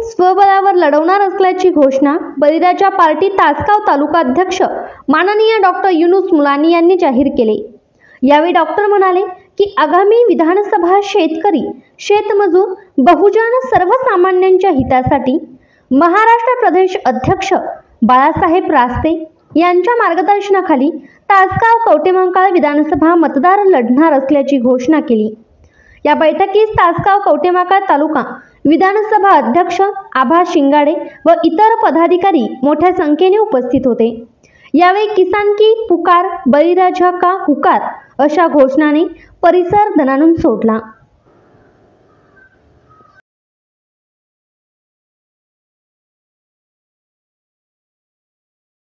स्वबळावर लढवणार असल्याची घोषणा बळीराजा पार्टी तासगाव तालुका अध्यक्ष माननीय डॉक्टर युनुस मुलानी यांनी जाहीर केले। यावेळी डॉक्टर म्हणाले की आगामी विधानसभा शेतकरी, शेतमजूर, बहुजन सर्वसामान्यांच्या हितासाठी महाराष्ट्र प्रदेश अध्यक्ष बाळासाहेब रास्ते यांच्या मार्गदर्शनाखाली तासगाव कवठेमहांकाळ विधानसभा मतदार लढणार असल्याची घोषणा केली। या बैठकीस तासगाव कवठेमहांकाळ तालुका विधानसभा अध्यक्ष आभा शिंगाडे व इतर पदाधिकारी मोठ्या संख्येने उपस्थित होते। यावेळी किसान की पुकार, बळीराजा का हुकार अशा घोषणाने परिसर दणाणून सोडला।